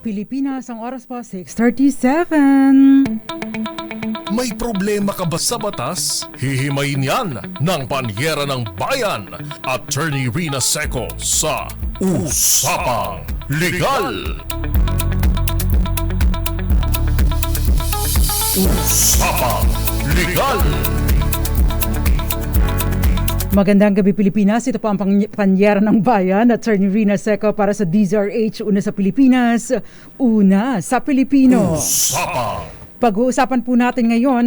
Pilipinas, ang oras po 6:37. May problema ka ba sa batas? Hihimayin yan ng Panyera ng Bayan, Attorney Rina Seco sa Usapang Legal. Usapang Legal. Magandang gabi Pilipinas, ito po ang Panyera ng Bayan, Attorney Rina Seco para sa DZRH, una sa Pilipinas, una sa Pilipino. Usapang. Pag-uusapan po natin ngayon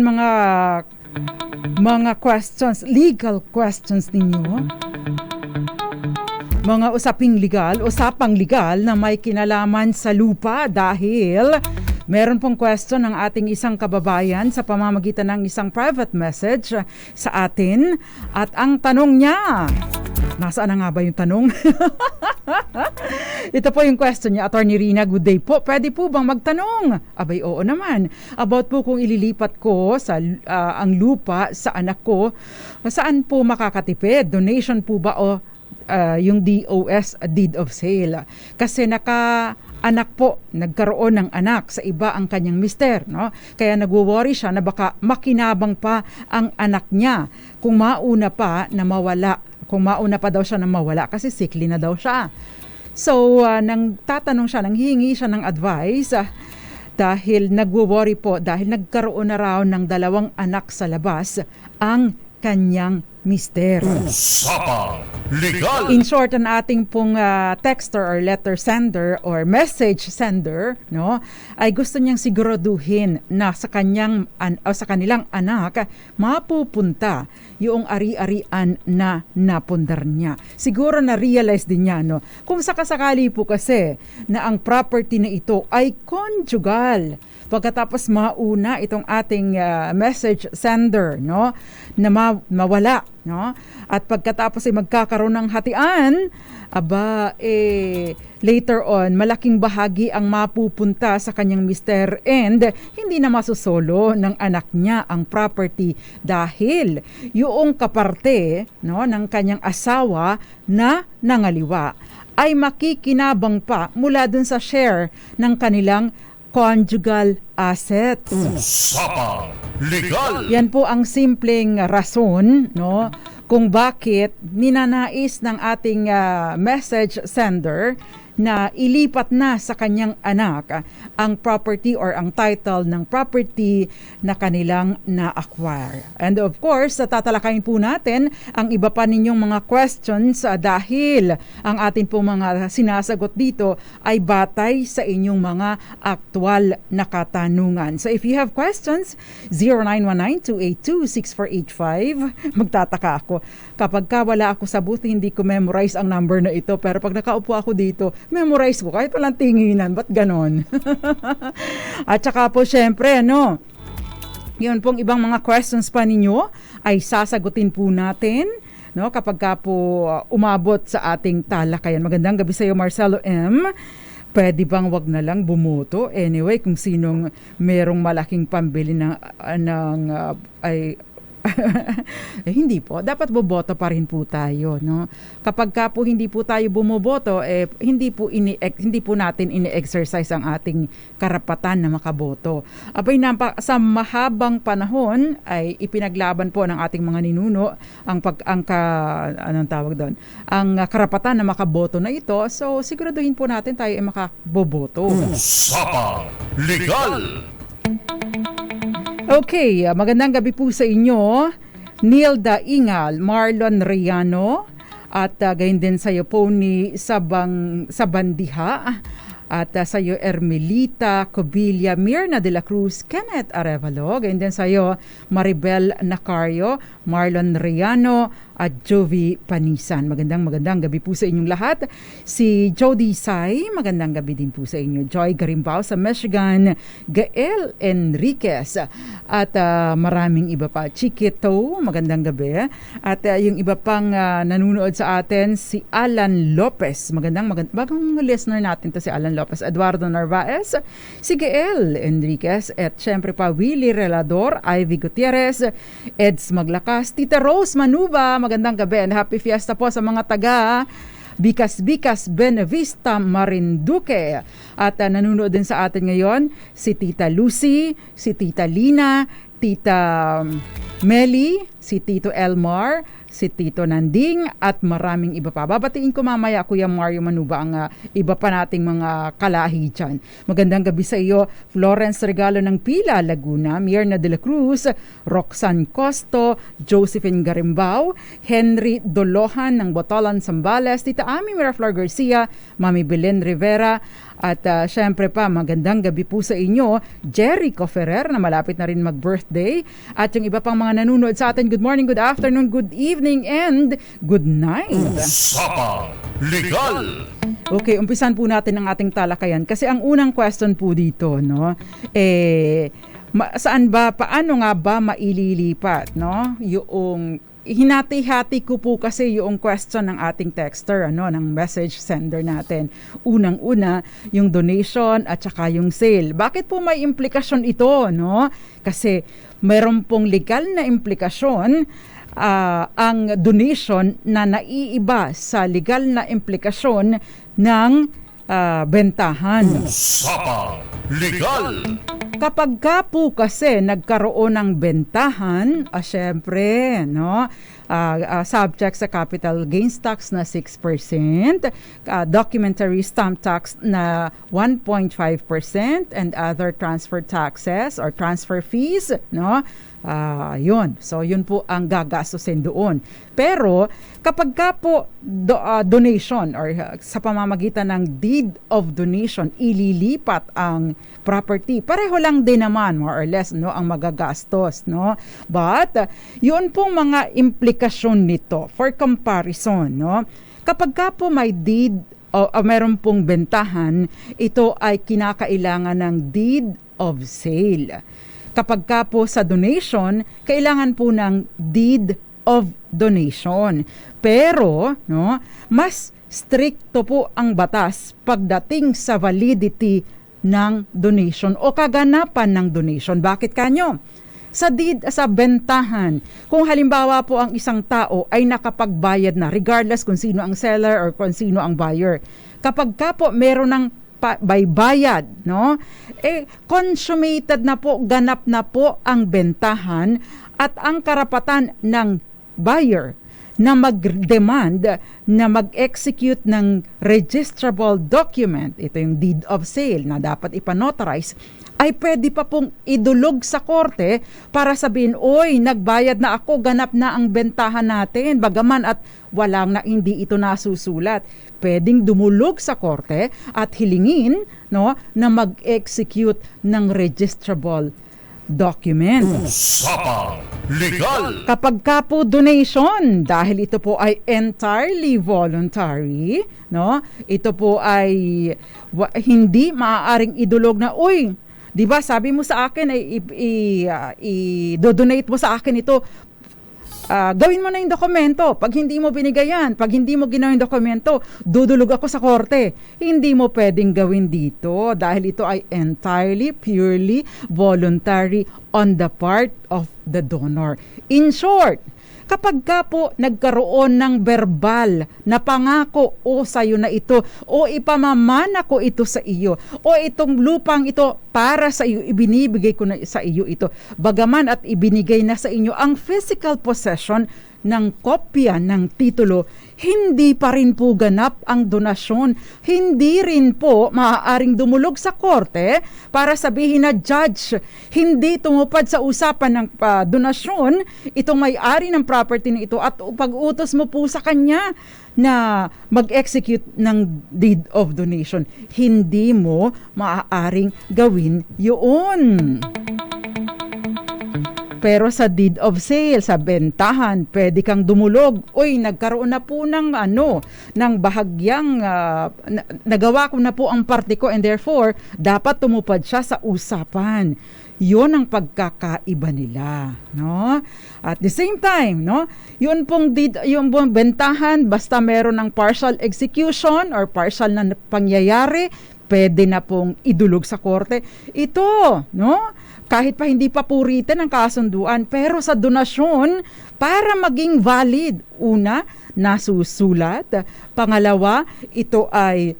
mga questions, legal questions ninyo. Mga usapang legal na may kinalaman sa lupa dahil meron pong question ng ating isang kababayan sa pamamagitan ng isang private message sa atin at ang tanong niya, nasaan na nga ba yung tanong? Ito po yung question niya, Attorney Rina, good day po. Pwede po bang magtanong? Abay, oo naman. About po kung ililipat ko sa ang lupa sa anak ko, saan po makakatipid? Donation po ba o yung DOS, deed of sale? Kasi anak po, nagkaroon ng anak sa iba ang kanyang mister, no? Kaya nagwo-worry siya na baka makinabang pa ang anak niya kung mauna pa daw siya na mawala kasi sickly na daw siya. So, nanghihingi siya ng advice dahil nagwo-worry po dahil nagkaroon na raw ng 2 anak sa labas ang kanyang mister. Usapang Legal. In short, ang ating pong texter or letter sender or message sender, no, ay gusto niyang siguraduhin na sa kanilang anak mapupunta yung ari-arian na napundar niya. Siguro na-realize din niya, no, kung sakasakali po kasi na ang property na ito ay conjugal. Pagkatapos mauna itong ating message sender, no, na mawala, no, at pagkatapos ay magkakaroon ng hatian, later on malaking bahagi ang mapupunta sa kanyang mister and hindi na masusolo ng anak niya ang property dahil yung kaparte, no, ng kanyang asawa na nangaliwa ay makikinabang pa mula dun sa share ng kanilang conjugal assets. Usapang Legal. Yan po ang simpleng rason, no, kung bakit ninanais ng ating message sender na ilipat na sa kanyang anak ang property or ang title ng property na kanilang na-acquire. And of course, tatalakayin po natin ang iba pa ninyong mga questions dahil ang atin po mga sinasagot dito ay batay sa inyong mga aktual na katanungan. So if you have questions, 0919-282-6485. Magtataka ako. Kapag wala ako sa booth, hindi ko memorize ang number na ito. Pero pag nakaupo ako dito, memorize ko kahit walang tinginan. Ba't ganon? At saka po syempre, yun pong ibang mga questions pa ninyo ay sasagutin po natin, no, kapag po umabot sa ating talakayan. Magandang gabi sa iyo, Marcelo M. Pwede bang wag na lang bumoto? Anyway, kung sinong merong malaking pambili hindi po. Dapat boboto pa rin po tayo, no? Kapag po hindi po tayo bumoboto, hindi po natin ini-exercise ang ating karapatan na makaboto. Sa mahabang panahon ay ipinaglaban po ng ating mga ninuno ang karapatan na makaboto na ito. So siguraduhin po natin tayo ay makaboboto. Usapang Legal. Okay, magandang gabi po sa inyo, Nilda Ingal, Marlon Riano, at gayon din sa iyo po ni Sabandiha, at sa iyo Ermelita Cobilla, Mirna de la Cruz, Kenneth Arevalo, gayon din sa iyo Maribel Nacario, Marlon Riano, at Jovi Panisan. Magandang gabi po sa inyong lahat. Si Jody Sai, magandang gabi din po sa inyo. Joy Garimbao sa Michigan, Gael Enriquez, at maraming iba pa. Chiquito, magandang gabi. At yung iba pang nanunood sa atin, si Alan Lopez. Bagong listener natin to si Alan Lopez. Eduardo Narvaez, si Gael Enriquez, at syempre pa Willie Relador, Ivy Gutierrez, Eds Maglakas, Tita Rose Manuba, magandang gabi and happy fiesta po sa mga taga Bikas Benavista Marinduque. At nanonood din sa atin ngayon si Tita Lucy, si Tita Lina, Tita Meli, si Tito Elmar, si Tito Nanding at maraming iba pa. Babatiin ko mamaya Kuya Mario Manuba ang iba pa nating mga kalahi dyan. Magandang gabi sa iyo, Florence Regalo ng Pila, Laguna, Mierna de la Cruz, Roxanne Costo, Josephine Garimbao, Henry Dolohan ng Botolan, Zambales, Tita Ami Miraflor Garcia, Mami Belen Rivera, at syempre pa, magandang gabi po sa inyo, Jericho Ferrer na malapit na rin mag-birthday. At yung iba pang mga nanonood sa atin, good morning, good afternoon, good evening, and good night. Usapang Legal. Okay, umpisan po natin ang ating talakayan. Kasi ang unang question po dito, no, paano nga ba maililipat, no, yung hinati-hati ko po kasi yung question ng ating texter, ng message sender natin. Unang-una, yung donation at saka yung sale. Bakit po may implikasyon ito, no? Kasi mayroon pong legal na implikasyon ang donation na naiiba sa legal na implikasyon ng bentahan. Usapang Legal. Kapag ka po kasi nagkaroon ng bentahan, syempre, subject sa capital gains tax na 6%, documentary stamp tax na 1.5%, and other transfer taxes or transfer fees, yun. So, yun po ang gagastusin doon. Pero, kapag ka po donation or sa pamamagitan ng deed of donation, ililipat ang property, pareho lang din naman, more or less, ang magagastos, But, yun pong mga implikasyon nito for comparison, Kapag ka po may deed o meron pong bentahan, ito ay kinakailangan ng deed of sale. Kapag ka po sa donation, kailangan po ng deed of donation. Pero, mas stricto po ang batas pagdating sa validity ng donation o kaganapan ng donation. Bakit kanyo? Sa bentahan, kung halimbawa po ang isang tao ay nakapagbayad na, regardless kung sino ang seller or kung sino ang buyer, kapag ka po meron ng bayad, consummated na po, ganap na po ang bentahan at ang karapatan ng buyer na mag-demand na mag-execute ng registrable document, ito yung deed of sale na dapat ipanotarize, ay pwede pa pong idulog sa korte para sabihin, oy, nagbayad na ako, ganap na ang bentahan natin, bagaman at walang na hindi ito nasusulat. Pwedeng dumulog sa korte at hilingin na mag-execute ng registrable document. Usapang Legal. Kapag ka po donation, dahil ito po ay entirely voluntary, ito po ay hindi maaaring idulog na, uy, di ba sabi mo sa akin ay i-donate mo sa akin ito, gawin mo na yung dokumento. Pag hindi mo binigayan, pag hindi mo ginawa yung dokumento, dudulog ako sa korte. Hindi mo pwedeng gawin dito dahil ito ay entirely, purely voluntary on the part of the donor. In short, kapag ka po nagkaroon ng verbal na pangako o sa'yo na ito o ipamamana ko ito sa iyo o itong lupang ito para sa iyo, ibinibigay ko na sa iyo ito, bagaman at ibinigay na sa inyo ang physical possession ng kopya ng titulo, hindi pa rin po ganap ang donasyon. Hindi rin po maaaring dumulog sa korte para sabihin na, judge, hindi tumupad sa usapan ng donasyon itong may-ari ng property na ito at pag-utos mo po sa kanya na mag-execute ng deed of donation. Hindi mo maaaring gawin yun. Pero sa deed of sale, sa bentahan, pwede kang dumulog. Uy, nagkaroon na po ng ng bahagyang nagawa ko na po ang parte ko and therefore dapat tumupad siya sa usapan. 'Yon ang pagkakaiba nila, At the same time, 'yun pong deed, yung bentahan, basta meron ng partial execution or partial na pangyayari, pwede na pong idulog sa korte. Ito, kahit pa hindi pa puritan ang kasunduan, pero sa donasyon, para maging valid, una, nasusulat. Pangalawa, ito ay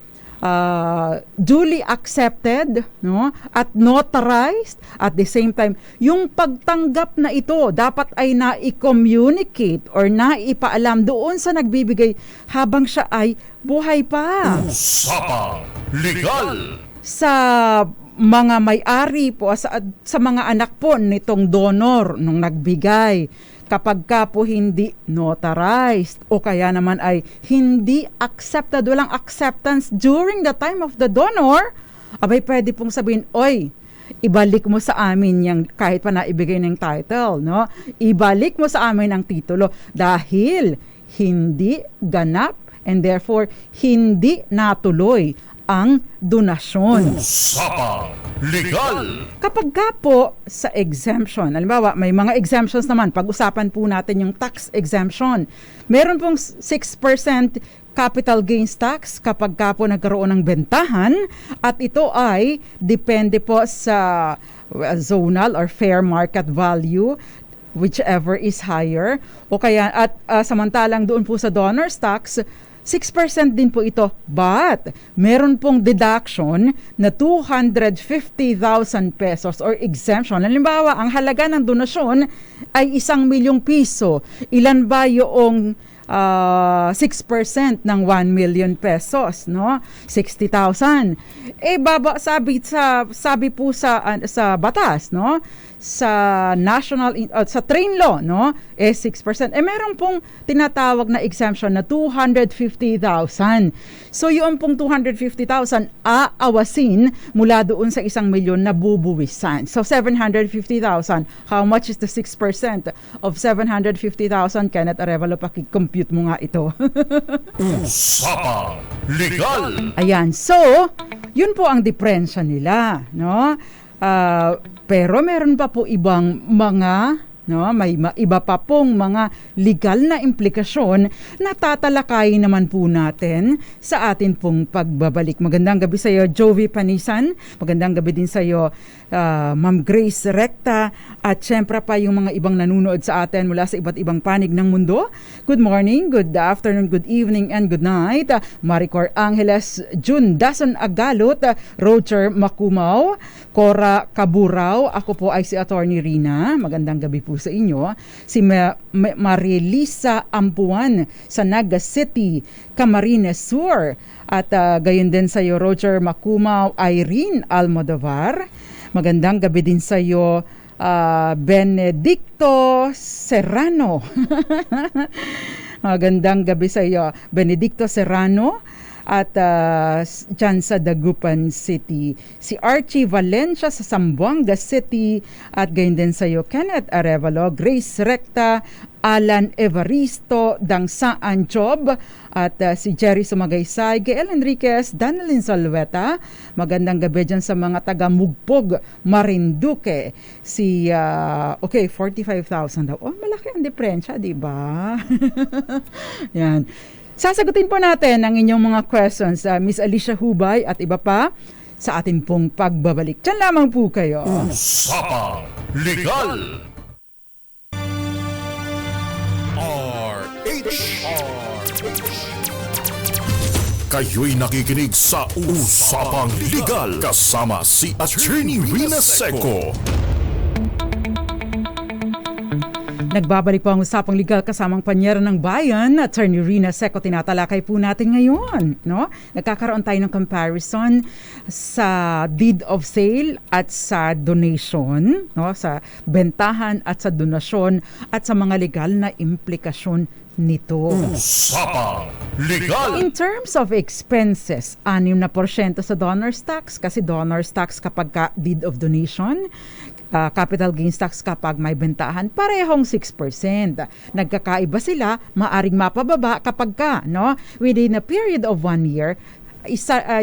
duly accepted, no, at notarized. At the same time, yung pagtanggap na ito dapat ay na-communicate or naipaalam doon sa nagbibigay habang siya ay buhay pa. Usapang Legal. Sa mga may-ari po, sa mga anak po nitong donor nung nagbigay, kapag ka po hindi notarized o kaya naman ay hindi accepted, walang acceptance during the time of the donor, abay pwede pong sabihin, oy, ibalik mo sa amin yung kahit pa naibigay ng title, no? Ibalik mo sa amin ang titulo dahil hindi ganap and therefore hindi natuloy ang donasyon. Usapang Legal. Kapag ka po sa exemption, halimbawa may mga exemptions naman, pag-usapan po natin yung tax exemption. Meron pong 6% capital gains tax kapag ka po nagkaroon ng bentahan at ito ay depende po sa zonal or fair market value, whichever is higher. O kaya at samantalang doon po sa donor's tax, 6% din po ito, but meron pong deduction na 250,000 pesos or exemption. Halimbawa, ang halaga ng donasyon ay 1,000,000 piso. Ilan ba yung 6% ng 1 million pesos, no? 60,000. Sabi po sa batas, no? Sa sa train law, no, 6%. Meron pong tinatawag na exemption na 250,000. So yung pong 250,000 aawasin mula doon sa 1,000,000 na bubuwisan. So 750,000. How much is the 6% of 750,000? Kenneth Arevalo, paki-compute mo nga ito. Usapang Legal. Ayan. So, yun po ang diferensya nila, no? Pero meron pa po ibang mga, no, may iba pa pong mga legal na implikasyon na tatalakayin naman po natin sa atin pong pagbabalik. Magandang gabi sa iyo, Jovi Panisan. Magandang gabi din sa iyo, Ma'am Grace Recta. At syempre pa yung mga ibang nanunood sa atin mula sa iba't ibang panig ng mundo. Good morning, good afternoon, good evening, and good night. Maricor Angeles, June Dason Agalot, Roger Makumaw, Cora Kaburaw. Ako po ay si Attorney Rina. Magandang gabi po sa inyo. Si Marilisa Ampuan sa Naga City, Camarines Sur. At gayon din sa iyo, Roger Makumaw, Irene Almodovar. Magandang gabi din sa iyo, Benedicto Serrano. Magandang gabi sa iyo, Benedicto Serrano. At dyan sa Dagupan City, si Archie Valencia sa Zamboanga City. At gayon din sa iyo, Kenneth Arevalo, Grace Recta, Alan Evaristo, Dangsaan Job, at si Jerry Sumagaysay, Gael Enriquez, Danilin Salveta. Magandang gabi dyan sa mga taga Mugpog, Marinduque. Si, 45,000 daw. Oh, malaki ang diferensya, di ba? Yan. Sasagutin po natin ang inyong mga questions, Miss Alicia Hubay at iba pa sa atin pong pagbabalik. Diyan lamang po kayo. Usapang Legal. RH. Kayo'y nakikinig sa Usapang Legal kasama si Attorney Rina Seco. Nagbabalik po ang Usapang Legal kasamang panyera ng bayan, Attorney Rina Seco. Tinatalakay po natin ngayon, no? Nagkakaroon tayo ng comparison sa deed of sale at sa donation, no? Sa bentahan at sa donasyon at sa mga legal na implikasyon nito. Usapang Legal. In terms of expenses, 6% sa donor's tax kasi donor's tax kapag deed of donation, capital gains tax kapag may bentahan, parehong 6%. Nagkakaiba sila, maaring mapababa kapag no, within a period of 1 year,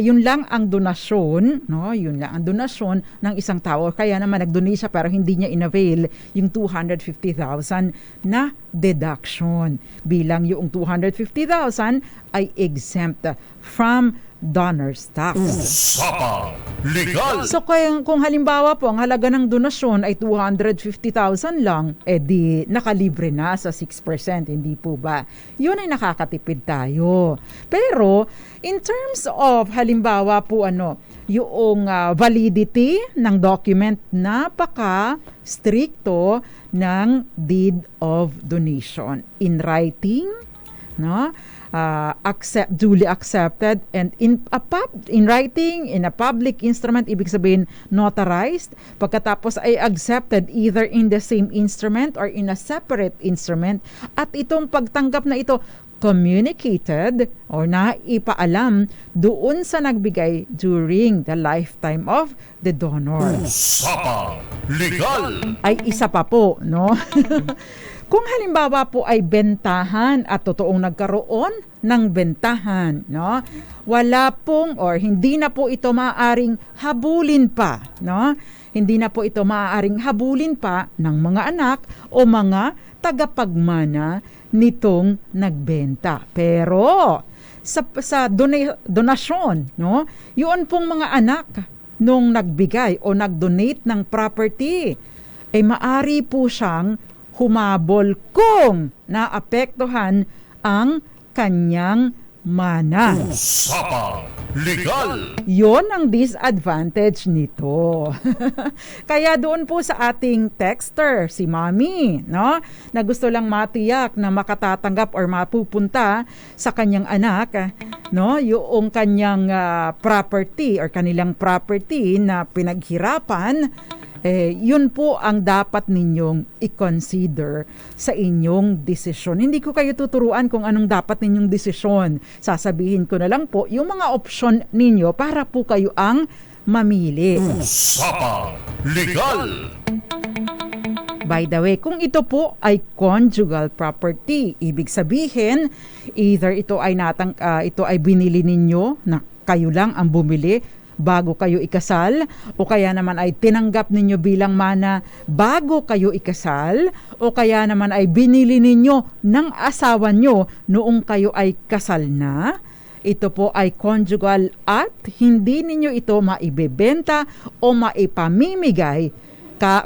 yun lang ang donasyon, no? Yun lang ang donasyon ng isang tao. Kaya naman nag-donate siya pero hindi niya inavail yung 250,000 na deduction. Bilang yung 250,000 ay exempt from donor's tax. Usapang Legal! So kung halimbawa po ang halaga ng donasyon ay 250,000 lang, di nakalibre na sa 6%, hindi po ba? Yun ay nakakatipid tayo. Pero in terms of halimbawa po yung validity ng document, napaka-stricto ng deed of donation. In writing, no? Duly accepted, and in writing, in a public instrument, ibig sabihin notarized, pagkatapos ay accepted either in the same instrument or in a separate instrument, at itong pagtanggap na ito communicated or naipaalam doon sa nagbigay during the lifetime of the donor. Usapang Legal! Ay isa pa po, no? Kung halimbawa po ay bentahan at totoong nagkaroon ng bentahan, no? Wala pong or hindi na po ito maaaring habulin pa, no? Hindi na po ito maaaring habulin pa ng mga anak o mga tagapagmana nitong nagbenta. Pero sa donasyon, no? Yun pong mga anak nung nagbigay o nagdonate ng property, ay maari po siyang humabol kung naapektuhan ang kanyang mana. Usapang Legal! Yon ang disadvantage nito. Kaya doon po sa ating texter, si Mami, no, na gusto lang matiyak na makatatanggap or mapupunta sa kanyang anak, no, yung kanyang property or kanilang property na pinaghirapan, yun po ang dapat ninyong i-consider sa inyong desisyon. Hindi ko kayo tuturuan kung anong dapat ninyong desisyon. Sasabihin ko na lang po yung mga option ninyo para po kayo ang mamili. Usapang Legal! By the way, kung ito po ay conjugal property, ibig sabihin either ito ay binili ninyo na kayo lang ang bumili bago kayo ikasal, o kaya naman ay tinanggap ninyo bilang mana bago kayo ikasal, o kaya naman ay binili ninyo ng asawa nyo noong kayo ay kasal na. Ito po ay conjugal at hindi ninyo ito maibebenta o maipamimigay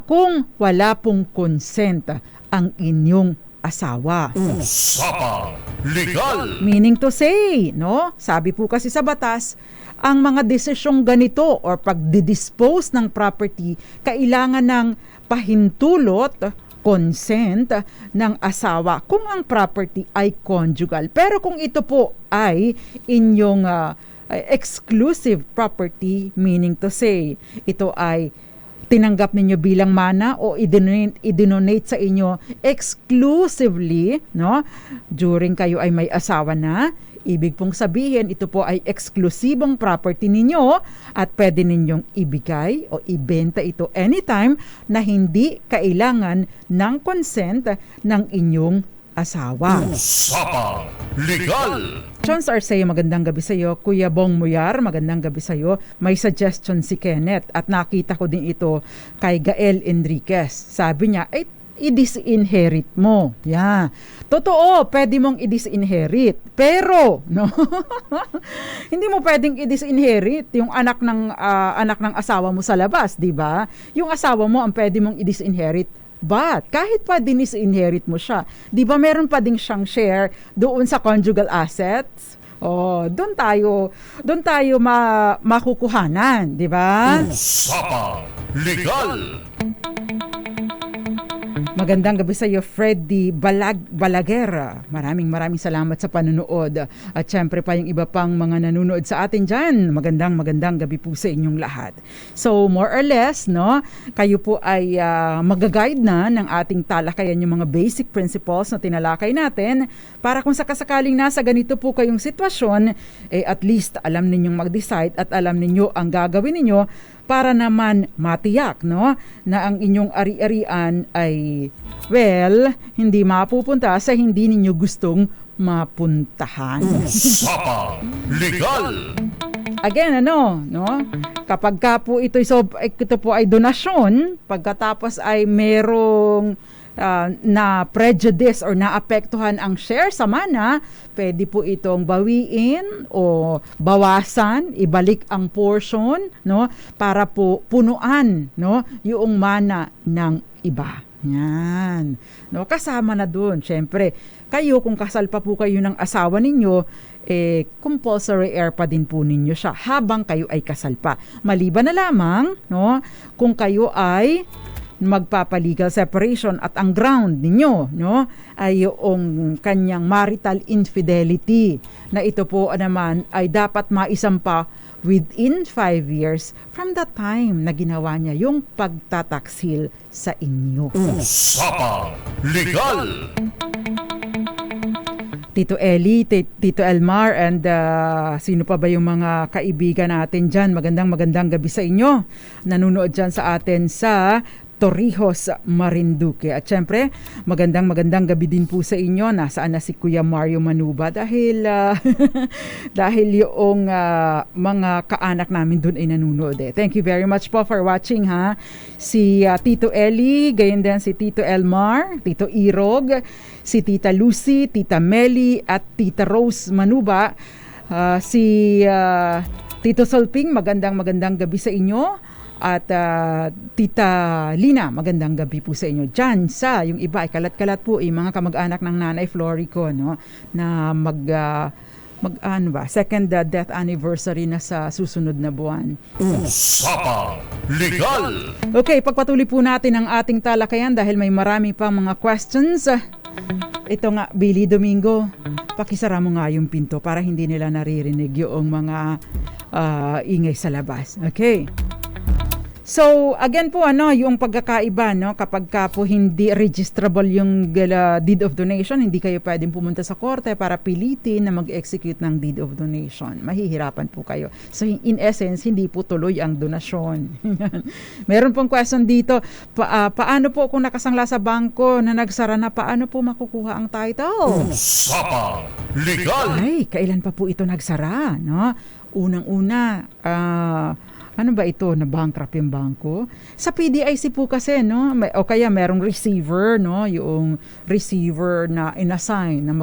kung wala pong consent ang inyong asawa. Usapang Legal! Meaning to say, no? Sabi po kasi sa batas, ang mga desisyong ganito or pagdidispose ng property, kailangan ng pahintulot, consent ng asawa kung ang property ay conjugal. Pero kung ito po ay inyong exclusive property, meaning to say, ito ay tinanggap ninyo bilang mana o idinonate sa inyo exclusively, no, during kayo ay may asawa na, ibig pong sabihin, ito po ay eksklusibong property ninyo at pwede ninyong ibigay o ibenta ito anytime na hindi kailangan ng consent ng inyong asawa. Usapang Legal! Chance Arceo, magandang gabi sa iyo. Kuya Bong Muyar, magandang gabi sa iyo. May suggestion si Kenneth at nakita ko din ito kay Gael Enriquez. Sabi niya, i-disinherit mo. Yeah. Totoo, pwede mong i-disinherit. Pero, no? Hindi mo pwedeng i-disinherit yung anak ng asawa mo sa labas, 'di ba? Yung asawa mo ang pwede mong i-disinherit. But kahit pa disinherit mo siya, 'di ba meron pa ding siyang share doon sa conjugal assets? Doon tayo makukuhanan, 'di ba? Usapang Legal! Magandang gabi sa iyo, Freddy Balaguer. Maraming salamat sa panonood. At syempre pa yung iba pang mga nanonood sa atin dyan. Magandang gabi po sa inyong lahat. So, more or less, no, kayo po ay mag-guide na ng ating talakayan yung mga basic principles na tinalakay natin para kung sakasakaling nasa ganito po kayong sitwasyon, at least alam ninyong mag-decide at alam ninyo ang gagawin ninyo para naman matiyak, no, na ang inyong ari-arian ay, well, hindi mapupunta sa hindi ninyo gustong mapuntahan. Usapang Legal! Again, no, kapag ka po ito po ay donasyon, pagkatapos ay merong na prejudice or naapektuhan ang share sa mana, pwede po itong bawiin o bawasan, ibalik ang portion, no, para po punuan, no, yung mana ng iba. Yan. No, kasama na doon. Syempre, kayo kung kasal pa po kayo ng asawa ninyo, compulsory heir pa din po ninyo siya habang kayo ay kasal pa. Maliban na lamang, no, kung kayo ay magpapa-legal separation at ang ground ninyo, no, ay yung kanyang marital infidelity, na ito po naman ay dapat maisampa within 5 years from the time na ginawa niya yung pagtataksil sa inyo. Usapang Legal! Tito Eli, Tito Elmar, and sino pa ba yung mga kaibigan natin dyan? Magandang gabi sa inyo. Nanunood dyan sa atin sa Torrijos, Marinduque. At syempre, magandang gabi din po sa inyo. Nasaan na si Kuya Mario Manuba dahil dahil yung mga kaanak namin doon ay nanunood. Thank you very much po for watching, ha. Si Tito Eli, gayon din si Tito Elmar, Tito Irog, si Tita Lucy, Tita Meli at Tita Rose Manuba. Si Tito Solping, magandang gabi sa inyo. At Tita Lina, magandang gabi po sa inyo. Diyan sa, yung iba ay kalat-kalat po, mga kamag-anak ng Nanay Florico, no, na second death anniversary na sa susunod na buwan. Usapang Legal! Okay, pagpatuloy po natin ang ating talakayan dahil may marami pang mga questions. Ito nga, Billy Domingo, pakisara mo nga yung pinto para hindi nila naririnig yung mga ingay sa labas. Okay. So, again po, yung pagkakaiba, no, kapag ka po hindi registrable yung deed of donation, hindi kayo pwedeng pumunta sa korte para pilitin na mag-execute ng deed of donation. Mahihirapan po kayo. So, in essence, hindi po tuloy ang donasyon. Meron pong question dito, paano po kung nakasangla sa bangko na nagsara na, paano po makukuha ang title? Usapang Legal! Ay, kailan pa po ito nagsara, no? Unang-una, ano ba ito, na bankrupt yung bangko? Sa PDIC po kasi, no, o kaya merong receiver, no, yung receiver na inassign na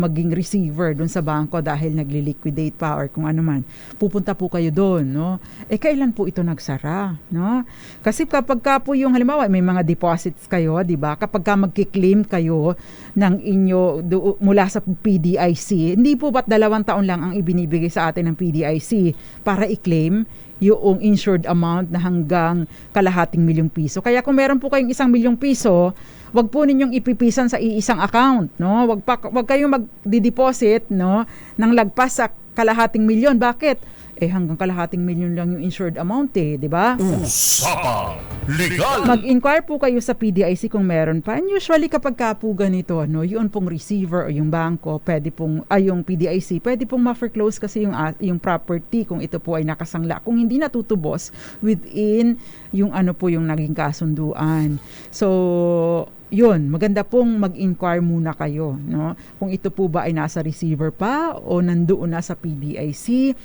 maging receiver doon sa bangko dahil nagli-liquidate pa or kung ano man. Pupunta po kayo doon, no? Kailan po ito nagsara, no? Kasi kapag ka po yung halimbawa may mga deposits kayo, 'di ba? Kapag ka magki-claim kayo ng inyo mula sa PDIC, hindi po ba't 2 taon lang ang ibinibigay sa atin ng PDIC para i-claim yung insured amount na hanggang kalahating milyong piso. Kaya kung meron po kayong 1 milyong piso, wag po ninyong ipipisan sa iisang account, no? Wag kayong magdi-deposit, no, ng lagpas sa kalahating milyon. Bakit? Hanggang kalahating milyon lang yung insured amount, di ba? Usapang Legal! Mag-inquire po kayo sa PDIC kung meron pa. And usually kapag ka po ganito, no, yun pong receiver o yung bangko, pwede pong, yung PDIC, pwede pong ma-foreclose kasi yung property kung ito po ay nakasangla. Kung hindi natutubos within yung ano po yung naging kasunduan. So, yun, maganda pong mag-inquire muna kayo, no? Kung ito po ba ay nasa receiver pa o nandoon na sa PDIC.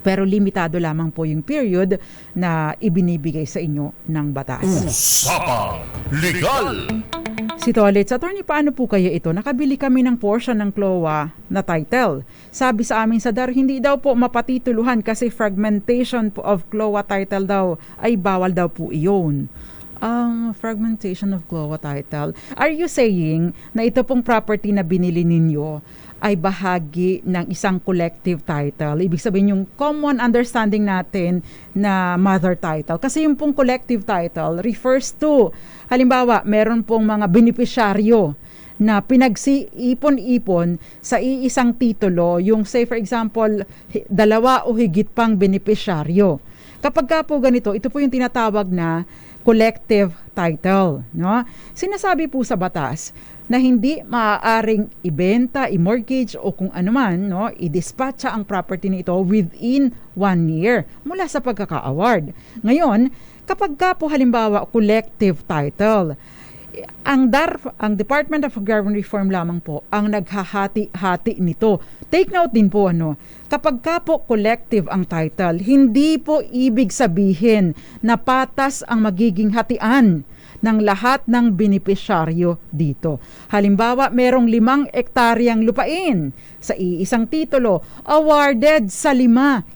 Pero limitado lamang po yung period na ibinibigay sa inyo ng batas. Usapang Legal! Si Tolit, sa attorney, paano po kaya ito? Nakabili kami ng portion ng CLOA na title. Sabi sa amin sa DAR, hindi daw po mapatituluhan kasi fragmentation of CLOA title daw ay bawal daw po iyon. Fragmentation of CLOA title. Are you saying na ito pong property na binili ninyo ay bahagi ng isang collective title? Ibig sabihin yung common understanding natin na mother title. Kasi yung pong collective title refers to, halimbawa, meron pong mga beneficiaryo na pinagsiipon-ipon sa iisang titulo, yung say for example, 2 o higit pang beneficiaryo. Kapag ka po ganito, ito po yung tinatawag na collective title, no? Sinasabi po sa batas na hindi maaaring ibenta, i-mortgage o kung ano man, no, i-dispatcha ang property nito within 1 year mula sa pagkaka-award. Ngayon, kapag ka po halimbawa collective title, ang Department of Agrarian Reform lamang po ang naghahati-hati nito. Take note din po kapag ka po collective ang title, hindi po ibig sabihin na patas ang magiging hatian ng lahat ng benepisyaryo dito. Halimbawa, merong 5 ektaryang lupain sa iisang titulo, awarded sa 5.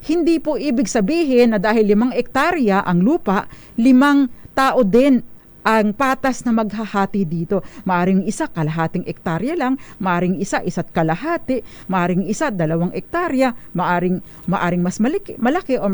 Hindi po ibig sabihin na dahil 5 ektarya ang lupa, 5 tao din ang patas na maghahati dito. Maaring isa, kalahating ektarya lang, maaring isa, isa't kalahati, maaring isa, 2 ektarya, maaring mas malaki o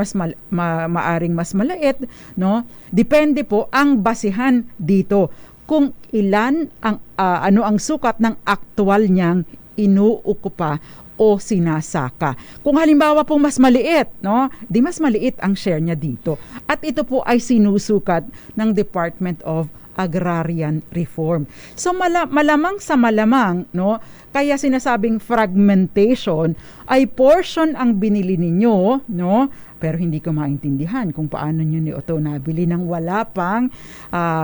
maaring mas maliit, no? Depende po ang basihan dito kung ilan ang ano ang sukat ng aktual niyang inuukupa o sinasaka. Kung halimbawa po mas maliit, no? Di mas maliit ang share niya dito. At ito po ay sinusukat ng Department of Agrarian Reform. So malamang sa malamang, no? Kaya sinasabing fragmentation ay portion ang binili ninyo, no? Pero hindi ko maintindihan kung paano nyo ito nabili ng wala pang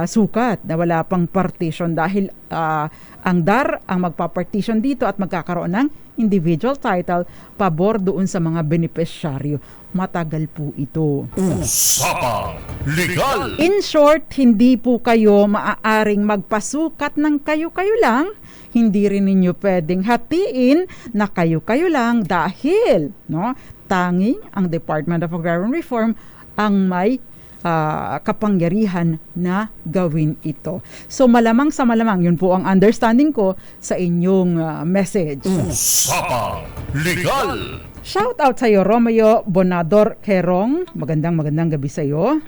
sukat, na wala pang partition dahil ang DAR ang magpa-partition dito at magkakaroon ng individual title pabor doon sa mga benepisyaryo. Matagal po ito. Usapang Legal! In short, hindi po kayo maaaring magpasukat ng kayo-kayo lang. Hindi rin ninyo pwedeng hatiin na kayo-kayo lang dahil tanging ang Department of Agrarian Reform ang may kapangyarihan na gawin ito. So malamang sa malamang, yun po ang understanding ko sa inyong message. Usapang Legal! Shout out sa iyo, Romeo Bonador Kerong. Magandang gabi sa iyo.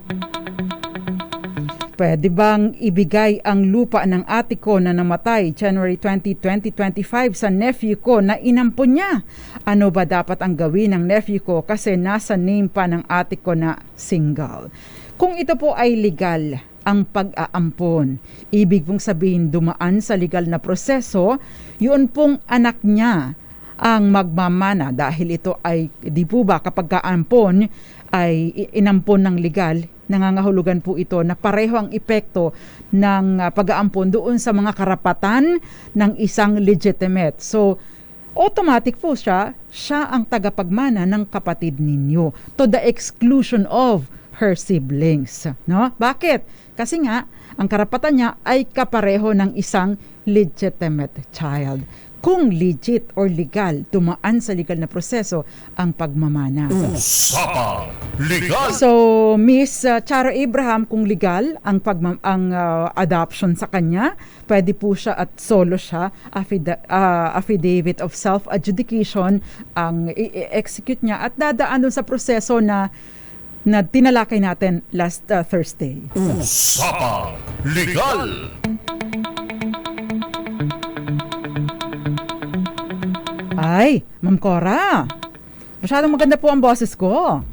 Pwede bang ibigay ang lupa ng ate ko na namatay January 20, 2025 sa nephew ko na inampon niya? Ano ba dapat ang gawin ng nephew ko kasi nasa name pa ng ate ko na single? Kung ito po ay legal ang pag-aampon, ibig pong sabihin dumaan sa legal na proseso, yun pong anak niya ang magmamana dahil ito ay, di po ba kapag kaampon ay inampon ng legal, nangangahulugan po ito na pareho ang epekto ng pag-aampon doon sa mga karapatan ng isang legitimate. So, automatic po siya ang tagapagmana ng kapatid ninyo to the exclusion of her siblings. No? Bakit? Kasi nga, ang karapatan niya ay kapareho ng isang legitimate child. Kung legit or legal, dumaan sa legal na proseso ang pagmamana. Usapang Legal! So, Miss Charo Abraham, kung legal ang adoption sa kanya, pwede po siya at solo siya, affidavit of self-adjudication ang i-execute niya at dadaan dun sa proseso na tinalakay natin last Thursday. Usapang Legal! Ay, Ma'am Cora, masyadong maganda po ang boses ko.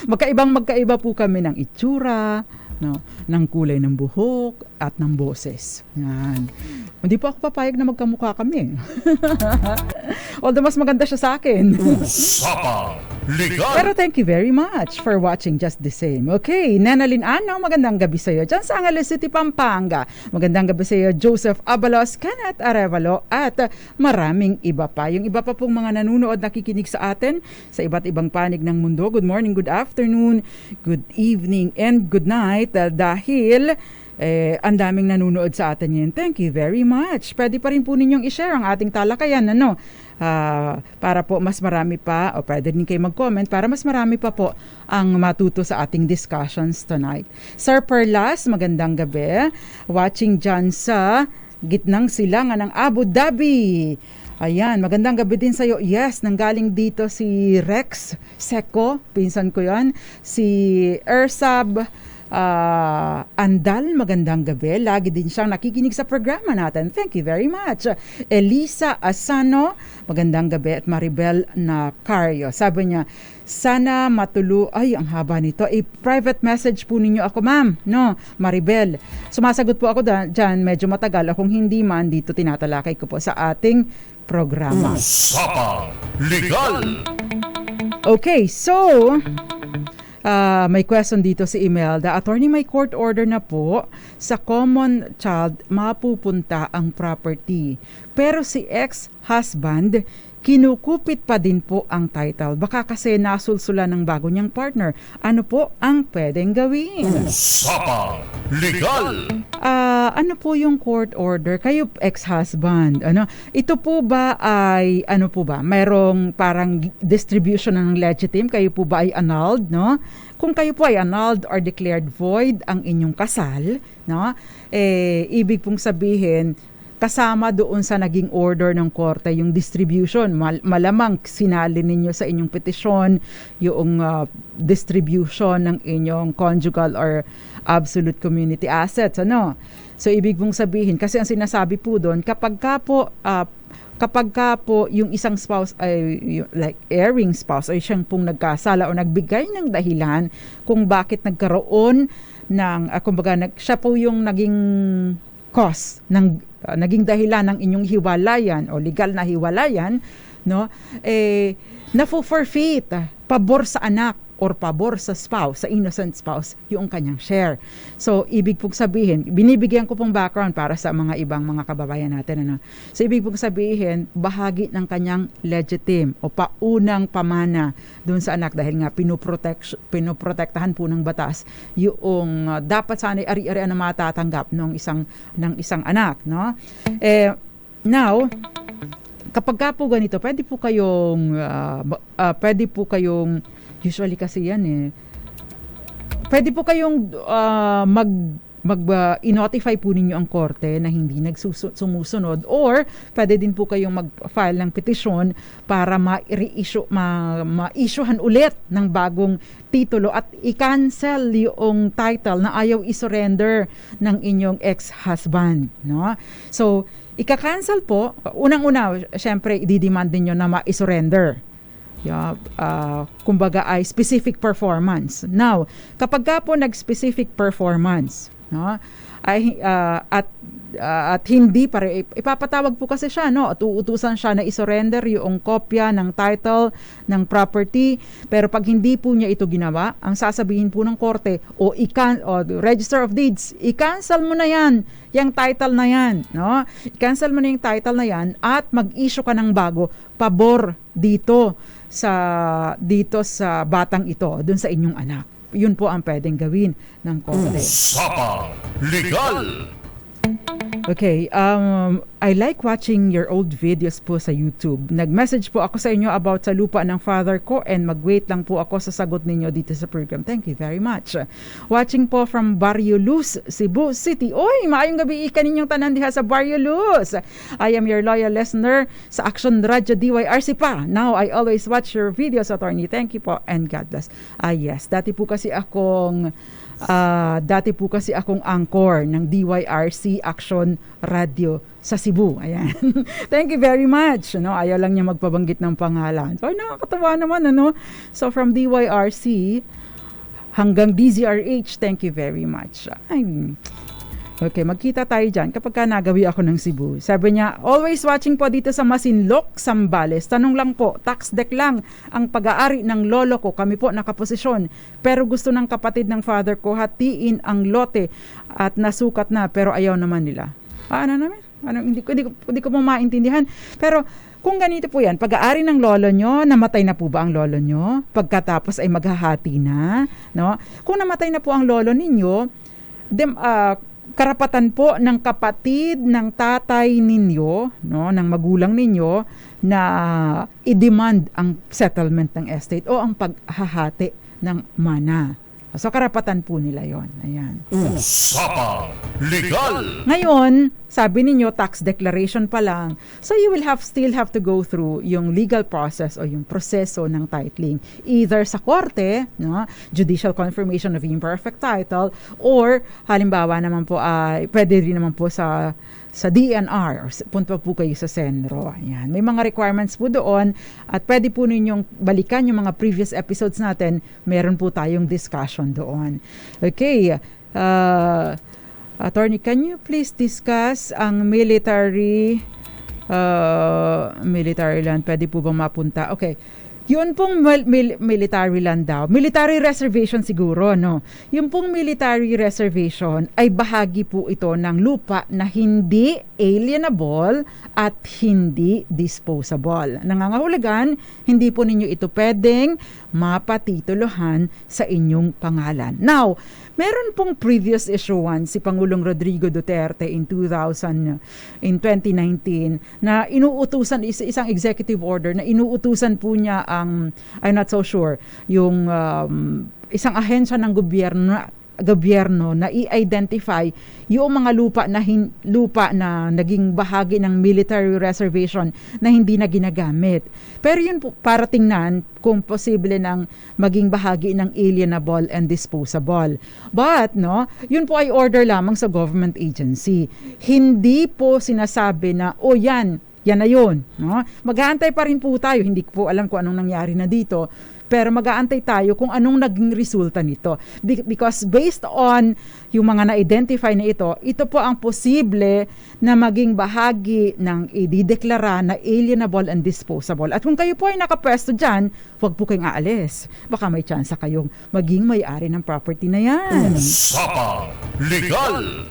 Magkaiba po kami ng itsura, ng kulay ng buhok at ng boses. Yan. Hindi po ako papayag na magkamukha kami. Although mas maganda siya sa akin. Usapang Legal! Pero thank you very much for watching just the same. Okay, Nanalyn Ano, magandang gabi sa iyo dyan sa Angeles City, Pampanga. Magandang gabi sa iyo, Joseph Abalos, Kenneth Arevalo, at maraming iba pa. Yung iba pa pong mga nanunood, nakikinig sa atin sa iba't ibang panig ng mundo. Good morning, good afternoon, good evening, and good night. Dahil ang daming nanunood sa atin yun. Thank you very much. Pwede pa rin po ninyong i-share ang ating talakayan, para po mas marami pa, o pwede din kayo mag-comment para mas marami pa po ang matuto sa ating discussions tonight. Sir Perlas, magandang gabi. Watching dyan sa gitnang silangan ng Abu Dhabi. Ayan, magandang gabi din sa'yo. Yes, nanggaling dito si Rex Seco, pinsan ko yan. Si Ersab Andal, magandang gabi. Lagi din siyang nakikinig sa programa natin. Thank you very much. Elisa Asano, magandang gabi. At Maribel Nacario, sabi niya, sana ay ang haba nito. Private message po ninyo ako, ma'am. No, Maribel. Sumasagot po ako dyan, medyo matagal. Kung hindi man, dito tinatalakay ko po sa ating programa. Usapang Legal! Okay, so May question dito si Imelda. Attorney, may court order na po sa common child mapupunta ang property. Pero si ex-husband, kinukupit pa din po ang title. Baka kasi nasulsula ng bago niyang partner. Ano po ang pwedeng gawin? Usapang Legal! Ano po yung court order? Kayo ex-husband, ito po ba ay merong parang distribution ng legitim? Kayo po ba ay annulled, no? Kung kayo po ay annulled or declared void ang inyong kasal, no? Ibig pong sabihin kasama doon sa naging order ng korte yung distribution. Malamang sinali ninyo sa inyong petisyon yung distribution ng inyong conjugal or absolute community assets. So ibig pong sabihin, kasi ang sinasabi po doon, kapag ka po yung isang spouse ay like erring spouse ay siyang pong nagkasala o nagbigay ng dahilan kung bakit nagkaroon ng siya po yung naging cause ng naging dahilan ng inyong hiwalayan o legal na hiwalayan, no? Nafo-forfeit pabor sa anak or pabor sa spouse, sa innocent spouse, yung kanyang share. So, ibig pong sabihin, binibigyan ko pong background para sa mga ibang mga kababayan natin. So, ibig pong sabihin, bahagi ng kanyang legitim o paunang pamana dun sa anak dahil nga pinoprotektahan po ng batas yung dapat sana'y ari-arian na matatanggap ng isang anak. No? Now, kapag po ganito, pwede po kayong usually kasi yan pwede po kayong i-notify po ninyo ang korte na hindi sumusunod or pwede din po kayong mag-file ng petisyon para ma-issuehan ulit ng bagong titulo at i-cancel yung title na ayaw i-surrender ng inyong ex-husband. No? So, ika-cancel po, unang-una, syempre, i-demand din nyo na ma-surrender. Kumbaga ay specific performance. Now, kapag ka po nag-specific performance, no, at hindi ipapatawag po kasi siya, no, at uutusan siya na i-surrender yung kopya ng title ng property, pero pag hindi po niya ito ginawa, ang sasabihin po ng korte o Register of Deeds, i-cancel mo na yan, yung title na yan, no? I-cancel mo na yung title na yan at mag-issue ka ng bago pabor dito sa batang ito, dun sa inyong anak. Yun po ang pwedeng gawin ng korte. Usapang Legal! Okay, I like watching your old videos po sa YouTube. Nag-message po ako sa inyo about sa lupa ng father ko and mag-wait lang po ako sa sagot ninyo dito sa program. Thank you very much. Watching po from Barrio Luz, Cebu City. Oy, maayong gabi ikan ninyong tanan diha sa Barrio Luz. I am your loyal listener sa Action Radio DYRC pa. Now, I always watch your videos, attorney. Thank you po and God bless. Yes, dati po kasi akong anchor ng DYRC Action Radio sa Cebu. Ayan. Thank you very much. Ayaw lang niya magpabanggit ng pangalan. So, nakakatawa naman, So, from DYRC hanggang DZRH, thank you very much. Okay, magkita tayo dyan kapag ka nagawi ako ng Cebu. Sabi niya, always watching po dito sa Masinloc, Zambales. Tanong lang po, tax deck lang ang pag-aari ng lolo ko. Kami po nakaposisyon. Pero gusto ng kapatid ng father ko hatiin ang lote at nasukat na pero ayaw naman nila. Hindi ko po maintindihan. Pero kung ganito po yan, pag-aari ng lolo nyo, namatay na po ba ang lolo nyo? Pagkatapos ay maghahati na. No? Kung namatay na po ang lolo ninyo, karapatan po ng kapatid ng tatay ninyo, no, ng magulang ninyo na i-demand ang settlement ng estate o ang paghahati ng mana. So, karapatan po nila yon. Ayan. Usapang Legal! Ngayon, sabi ninyo, tax declaration pa lang. So, you will still have to go through yung legal process o yung proseso ng titling. Either sa korte, no, judicial confirmation of imperfect title, or halimbawa naman po, pwede rin naman po sa DNR or punta po kayo sa Senro. Ayan. May mga requirements po doon at pwede po ninyong balikan yung mga previous episodes natin. Meron po tayong discussion doon. Okay. Attorney, can you please discuss ang military land? Pwede po bang mapunta? Okay. Yun pong military land daw. Military reservation siguro, no? Yung pong military reservation ay bahagi po ito ng lupa na hindi alienable at hindi disposable. Nangangahulugan, hindi po ninyo ito pwedeng mapatituluhan sa inyong pangalan. Now, meron pong previous issuance si Pangulong Rodrigo Duterte in 2019 na inuutusan isang executive order na inuutusan po niya ang I'm not so sure yung isang ahensya ng gobyerno na i-identify yung mga lupa na naging bahagi ng military reservation na hindi na ginagamit. Pero yun po para tingnan kung posible nang maging bahagi ng alienable and disposable. But yun po ay order lamang sa government agency. Hindi po sinasabi na yan na yun. No? Mag-aantay pa rin po tayo. Hindi ko po alam kung anong nangyari na dito. Pero mag-aantay tayo kung anong naging resulta nito. Because based on yung mga na-identify na ito po ang posible na maging bahagi ng idideklara na alienable and disposable. At kung kayo po ay nakapwesto dyan, huwag po kayong aalis. Baka may tsansa kayong maging may-ari ng property na yan. Usapang Legal!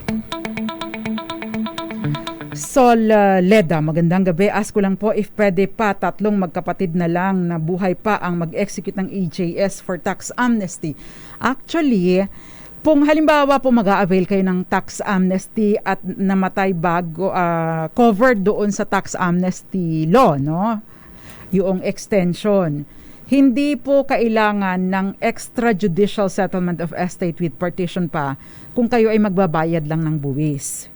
Sol Leda, magandang gabi. Ask ko lang po if pwede pa 3 magkapatid na lang na buhay pa ang mag-execute ng EJS for tax amnesty. Actually, kung halimbawa po mag-a-avail kayo ng tax amnesty at namatay bago covered doon sa tax amnesty law, yung extension, hindi po kailangan ng extrajudicial settlement of estate with partition pa kung kayo ay magbabayad lang ng buwis.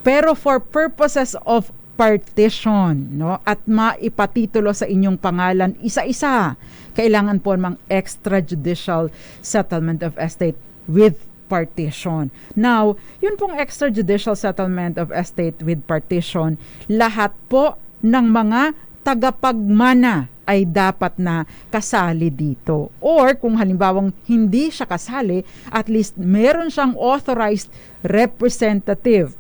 Pero for purposes of partition, at maipatitulo sa inyong pangalan isa-isa, kailangan po ng extrajudicial settlement of estate with partition. Now, yun pong extrajudicial settlement of estate with partition, lahat po ng mga tagapagmana ay dapat na kasali dito. Or kung halimbawang hindi siya kasali, at least meron siyang authorized representative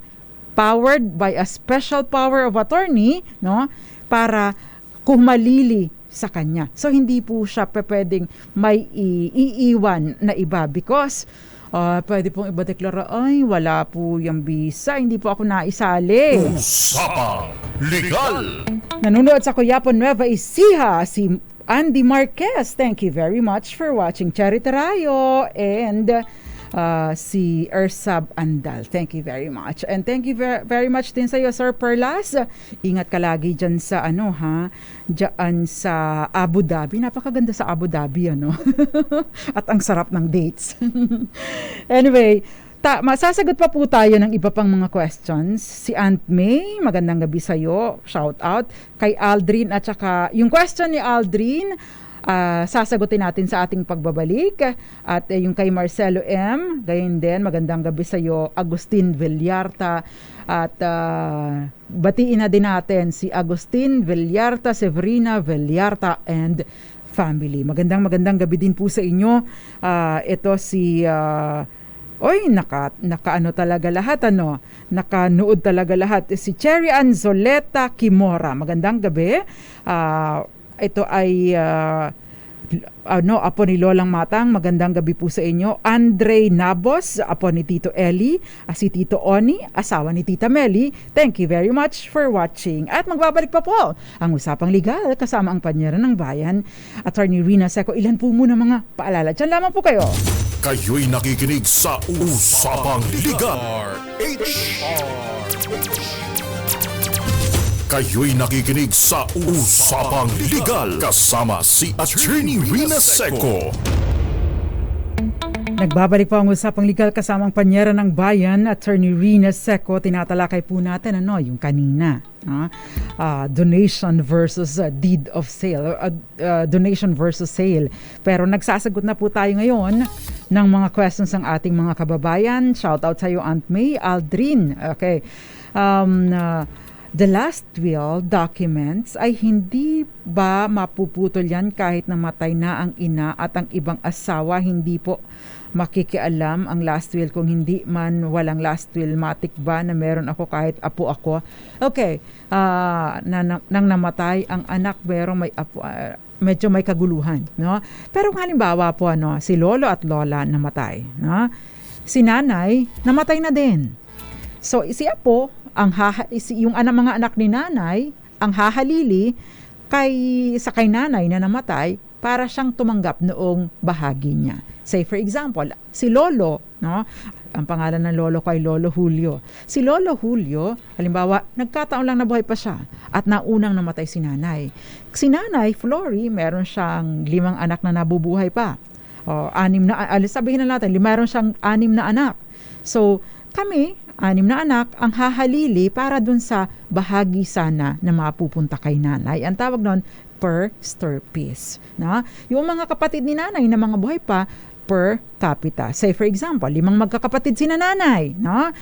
powered by a special power of attorney, para kumalili sa kanya. So hindi po siya pwedeng may iiwan na iba because pwede pong iba deklara, wala po yung visa, hindi po ako naisali. Usapang Legal! Nanonood sa Coyapo Nueva Ecija, si Andy Marquez. Thank you very much for watching. Cherry Tarayo and si Ersab Andal. Thank you very much. And thank you very much din sa iyo, Sir Perlas. Ingat ka lagi dyan sa dyan sa Abu Dhabi. Napakaganda sa Abu Dhabi, At ang sarap ng dates. Anyway, masasagot pa po tayo ng iba pang mga questions. Si Aunt May, magandang gabi sa iyo. Shout out kay Aldrin at saka yung question ni Aldrin, sasagutin natin sa ating pagbabalik. At yung kay Marcelo M, gayon din, magandang gabi sa iyo, Agustin Villarta. At batiin na din natin si Agustin Villarta, Severina Villarta and family. Magandang gabi din po sa inyo. Ito si nakaano talaga lahat, nakanood talaga lahat. Si Cherry Anzoleta Kimora, magandang gabi. Ito ay apo ni Lolang Matang, magandang gabi po sa inyo. Andre Nabos, apo ni Tito Eli, si Tito Oni, asawa ni Tita Meli. Thank you very much for watching. At magbabalik pa po ang Usapang Legal kasama ang Panyera ng Bayan, Attorney Rina Seco. Ilan po muna mga paalala. Diyan lamang po kayo. Kayo'y nakikinig sa Usapang Legal. Kayo'y nakikinig sa Usapang Legal kasama si Attorney Rina Seco. Nagbabalik po ang Usapang Legal kasama ang Panyera ng Bayan, Attorney Rina Seco. Tinatalakay po natin yung kanina. Donation versus deed of sale, donation versus sale. Pero nagsasagot na po tayo ngayon ng mga questions ng ating mga kababayan. Shout out sa iyo, Aunt May, Aldrin. Okay. The last will documents ay hindi ba mapuputol yan kahit namatay na ang ina at ang ibang asawa? Hindi po makikialam ang last will. Kung hindi man walang last will, matik ba na meron ako kahit apo ako? Okay, nang namatay ang anak, merong may apo. medyo may kaguluhan, no? Pero kung halimbawa po si lolo at lola namatay, no? Si nanay namatay na din. So si apo, yung mga anak ni nanay, ang hahalili kay nanay na namatay para siyang tumanggap noong bahagi niya. Say for example, si lolo, no? Ang pangalan ng lolo ko ay Lolo Julio. Si Lolo Julio, halimbawa, nagkataon lang nabuhay pa siya at naunang namatay si nanay. Si nanay, Flory, meron siyang 5 anak na nabubuhay pa. O, 6 na, sabihin na natin, meron siyang 6 na anak. So, kami, 6 na anak, ang hahalili para dun sa bahagi sana na mapupunta kay nanay. Ang tawag nun, per sterpies. Na? Yung mga kapatid ni nanay na mga buhay pa, per capita. Say for example, 5 magkakapatid si nanay, no?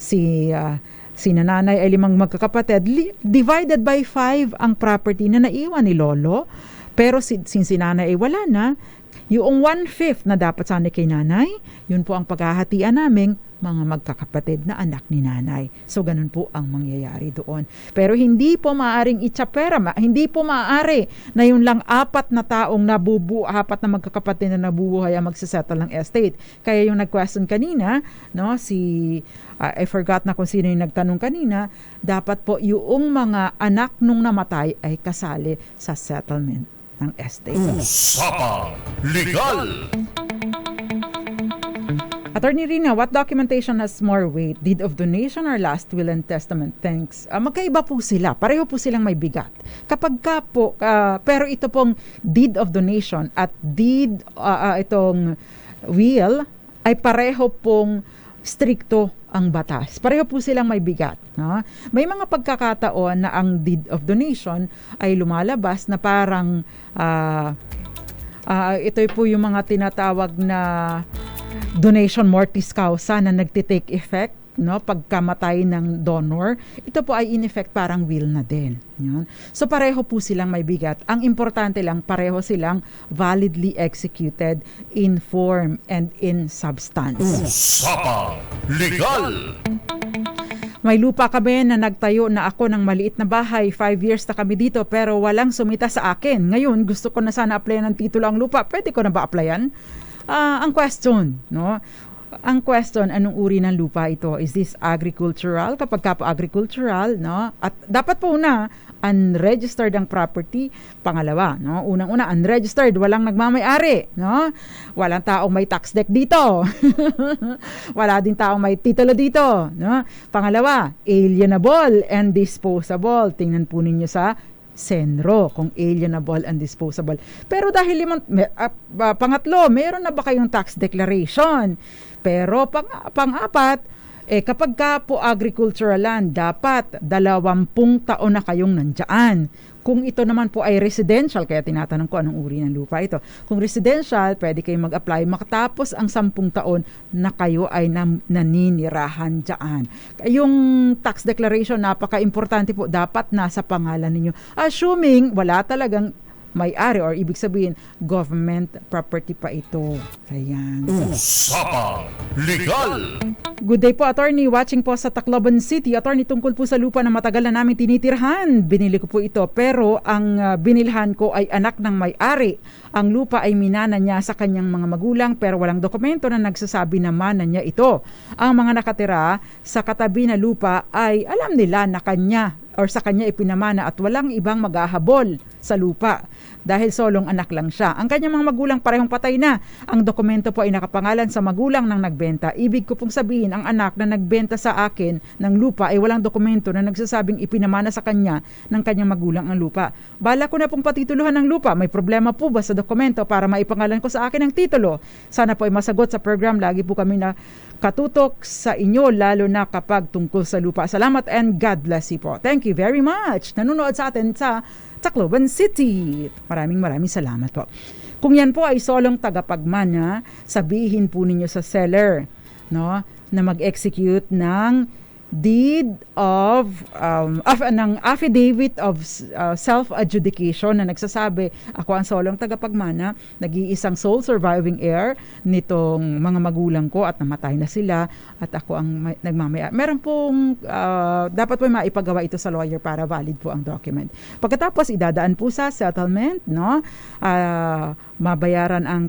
Si nanay ay 5 magkakapatid, divided by 5 ang property na naiwan ni lolo. Pero since si nanay ay wala na, yung 1/5 na dapat sana kay nanay, yun po ang paghahatian naming mga magkakapatid na anak ni nanay. So, ganun po ang mangyayari doon. Pero hindi po maaaring itsapera, hindi po maaari na yung lang 4 na taong 4 na magkakapatid na nabubuhay ang magsasettle ng estate. Kaya yung nag-question kanina, no, I forgot na kung sino yung nagtanong kanina, dapat po yung mga anak nung namatay ay kasali sa settlement ng estate. Usapang Legal! Attorney Rina, what documentation has more weight? Deed of donation or last will and testament? Thanks. Magkaiba po sila. Pareho po silang may bigat. Kapag ka po, pero ito pong deed of donation at itong will ay pareho pong stricto ang batas. Pareho po silang may bigat. No? May mga pagkakataon na ang deed of donation ay lumalabas na parang ito po yung mga tinatawag na donation mortis causa na nagtitake effect, no, pagkamatay ng donor. Ito po ay in effect parang will na din. Yun. So pareho po silang may bigat. Ang importante lang, pareho silang validly executed in form and in substance. Usapang Legal! May lupa kami na nagtayo na ako ng maliit na bahay. 5 years na kami dito pero walang sumita sa akin. Ngayon, gusto ko na sana applyan ng titulo ang lupa. Pwede ko na ba applyan? Ang question, no? Ang question, anong uri ng lupa ito? Is this agricultural? Kapag ka po agricultural, no? At dapat po una, unregistered ang property. Pangalawa, no? Unang-una, unregistered, walang nagmamay-ari, no? Walang taong may tax deck dito. Wala din taong may titulo dito, no? Pangalawa, alienable and disposable. Tingnan po ninyo sa Senro, kung alienable and disposable. Pero dahil pangatlo, meron na ba kayong tax declaration? Pero pang-apat, kapag ka po agricultural land, dapat 20 taon na kayong nandyan. Kung ito naman po ay residential, kaya tinatanong ko anong uri ng lupa ito. Kung residential, pwede kayong mag-apply makatapos ang 10 taon na kayo ay naninirahan dyan. Yung tax declaration, napaka-importante po, dapat nasa pangalan ninyo. Assuming wala talagang may-ari or ibig sabihin, government property pa ito. Ayan. Usapang Legal! Good day po, attorney. Watching po sa Tacloban City. Attorney, tungkol po sa lupa na matagal na namin tinitirhan. Binili ko po ito, pero ang binilhan ko ay anak ng may-ari. Ang lupa ay minana niya sa kanyang mga magulang, pero walang dokumento na nagsasabi na mana niya ito. Ang mga nakatira sa katabi na lupa ay alam nila na kanya or sa kanya ipinamana at walang ibang maghahabol sa lupa dahil solong anak lang siya. Ang kanyang mga magulang parehong patay na. Ang dokumento po ay nakapangalan sa magulang ng nagbenta. Ibig ko pong sabihin, ang anak na nagbenta sa akin ng lupa ay walang dokumento na nagsasabing ipinamana sa kanya ng kanyang magulang ang lupa. Bala ko na pong patituluhan ng lupa. May problema po ba sa dokumento para maipangalan ko sa akin ang titulo? Sana po ay masagot sa program. Lagi po kami na katutok sa inyo, lalo na kapag tungkol sa lupa. Salamat and God bless you po. Thank you very much. Nanonood sa atin sa Tacloban City. Maraming salamat po. Kung yan po ay solong tagapagmana, sabihin po ninyo sa seller, no, na mag-execute ng deed ng affidavit of self-adjudication na nagsasabi, ako ang solong tagapagmana, nag-iisang sole surviving heir nitong mga magulang ko at namatay na sila at ako ang nagmamaya. Meron pong, dapat po maipagawa ito sa lawyer para valid po ang document. Pagkatapos, idadaan po sa settlement, no? Mabayaran ang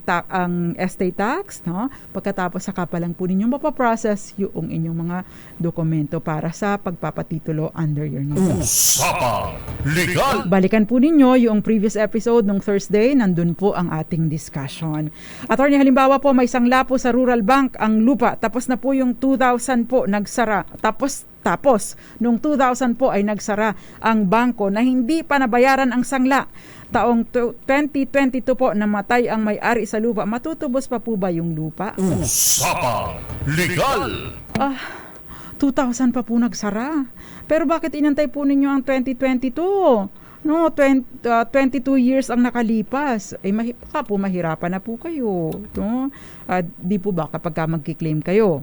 estate tax, no? Pagkatapos saka pa lang po ninyong mapaprocess yung inyong mga dokumento para sa pagpapatitulo under your name. Usapang Legal! Balikan po ninyo yung previous episode nung Thursday, nandun po ang ating discussion. Attorney, halimbawa po may sangla po sa Rural Bank ang lupa, tapos na po yung 2000 po nagsara, tapos nung 2000 po ay nagsara ang bangko na hindi pa nabayaran ang sangla. Taong 2022 po namatay ang may-ari sa lupa. Matutubos pa po ba yung lupa? Usapang Legal! 2000 pa po nagsara. Pero bakit inantay po ninyo ang 2022? No, 22 years ang nakalipas. Baka po mahirapan na po kayo. No? Di po ba kapag magki-claim kayo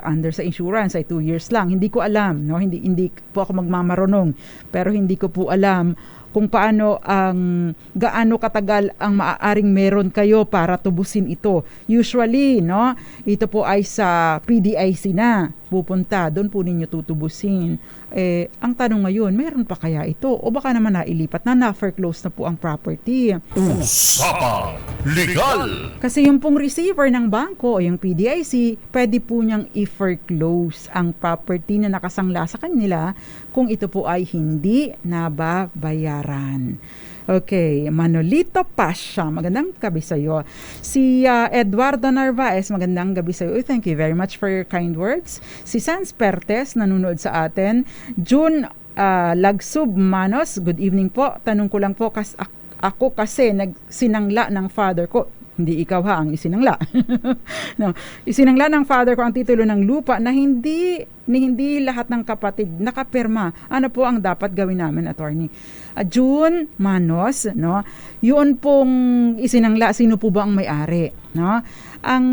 under sa insurance ay 2 years lang. Hindi ko alam, no? Hindi po ako magmamarunong. Pero hindi ko po alam kung gaano katagal ang maaaring meron kayo para tubusin ito. Usually, no, ito po ay sa PDIC na pupunta, doon po ninyo tutubusin. Ang tanong ngayon, meron pa kaya ito? O baka naman nailipat na-foreclose na po ang property? Usapang Legal! Kasi yung pong receiver ng bangko o yung PDIC, pwede po niyang i-foreclose ang property na nakasangla sa kanila kung ito po ay hindi nababayaran. Okay, Manolito Pasha, magandang gabi sa iyo. Si Eduardo Narvaez, magandang gabi sa iyo. Thank you very much for your kind words. Si Sans Pertes, nanonood sa atin. June Lagsub Manos, good evening po. Tanong ko lang po, ako kasi nagsinangla ng father ko. Hindi ikaw ang isinangla. No, isinangla ng father ko ang titulo ng lupa na hindi lahat ng kapatid nakapirma. Ano po ang dapat gawin namin, attorney? June Manos, no? Yun pong isinangla, sino po ba ang may-ari, no? Ang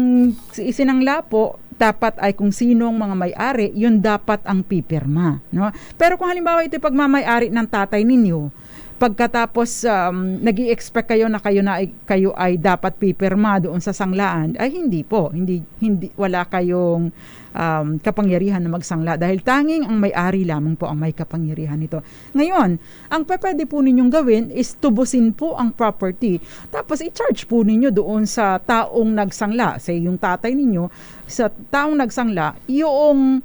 isinangla po dapat ay kung sinong mga may-ari, yun dapat ang pipirma, no? Pero kung halimbawa ito pagmamay-ari ng tatay ninyo, pagkatapos nag-i-expect kayo na kayo ay dapat pipirma doon sa sanglaan, ay hindi po, hindi wala kayong kapangyarihan na magsangla dahil tanging ang may-ari lamang po ang may kapangyarihan nito. Ngayon, ang pwede po ninyong gawin is tubusin po ang property. Tapos i-charge po ninyo doon sa taong nagsangla, say yung tatay ninyo, sa taong nagsangla, yung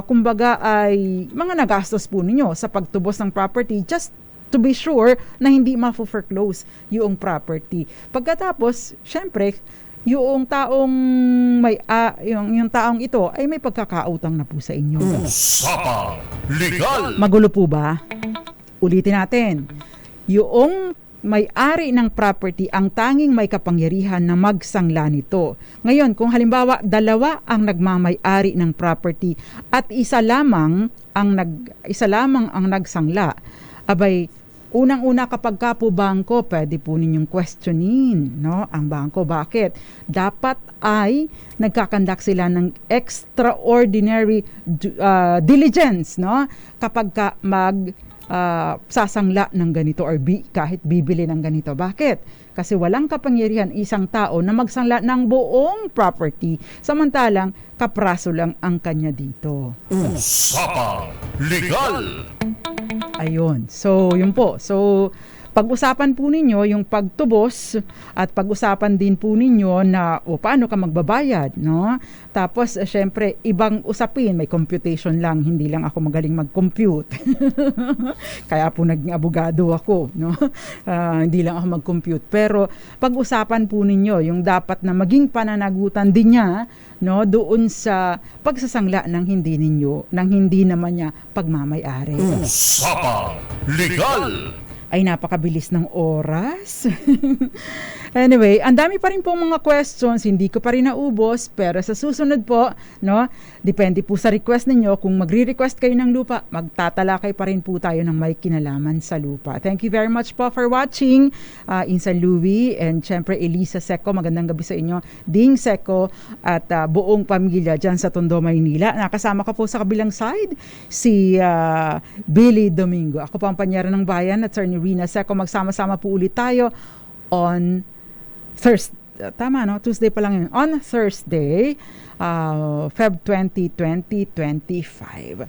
kumbaga ay mga nagastos po ninyo sa pagtubos ng property just to be sure na hindi ma-foreclose yung property. Pagkatapos, syempre, yung taong yung taong ito ay may pagkakautang na po sa inyo. Usapang Legal! Magulo po ba? Ulitin natin. Yung may-ari ng property ang tanging may kapangyarihan na magsangla nito. Ngayon, kung halimbawa dalawa ang nagmamay-ari ng property at isa lamang ang nagsangla, abay unang-una kapag ka po bangko, pwede po ninyong questionin, no? Ang bangko, bakit? Dapat ay nagkakandak sila ng extraordinary diligence, no? Kapag ka sasangla ng ganito or kahit bibili ng ganito. Bakit? Kasi walang kapangyarihan isang tao na magsangla ng buong property, samantalang kapraso lang ang kanya dito. Usapang Legal! Ayun. So, yun po. So, pag-usapan po ninyo yung pagtubos at pag-usapan din po ninyo na paano ka magbabayad, no? Tapos, syempre, ibang usapin. May computation lang. Hindi lang ako magaling mag-compute. Kaya po naging abogado ako, no? Hindi lang ako mag-compute. Pero, pag-usapan po ninyo yung dapat na maging pananagutan din niya, no, doon sa pagsasangla ng hindi naman niya pagmamay-ari. Usapang Legal! ay napakabilis ng oras. Anyway, ang dami pa rin pong mga questions, hindi ko pa rin naubos, pero sa susunod po, no, depende po sa request ninyo. Kung magre-request kayo ng lupa, magtatalakay pa rin po tayo ng may kinalaman sa lupa. Thank you very much po for watching. Insan Louie and syempre Elisa Seco, magandang gabi sa inyo. Ding Seco at buong pamilya dyan sa Tondo, Maynila. Nakasama ko po sa kabilang side si Billy Domingo. Ako po ang panyera ng bayan, Attorney Rina Seco. Magsama-sama po ulit tayo on Thursday. Tama, no? Tuesday pa lang yun. On Thursday, Feb 20, 2025.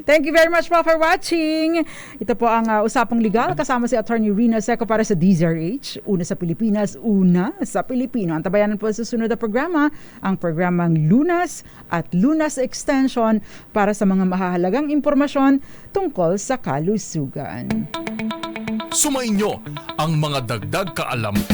Thank you very much po for watching. Ito po ang Usapang Legal kasama si Attorney Rina Seco para sa DZRH. Una sa Pilipinas, una sa Pilipino. Antabayanan po sa susunod na programa, ang programang Lunas at Lunas Extension para sa mga mahahalagang impormasyon tungkol sa kalusugan. Sumainyo ang mga dagdag kaalaman.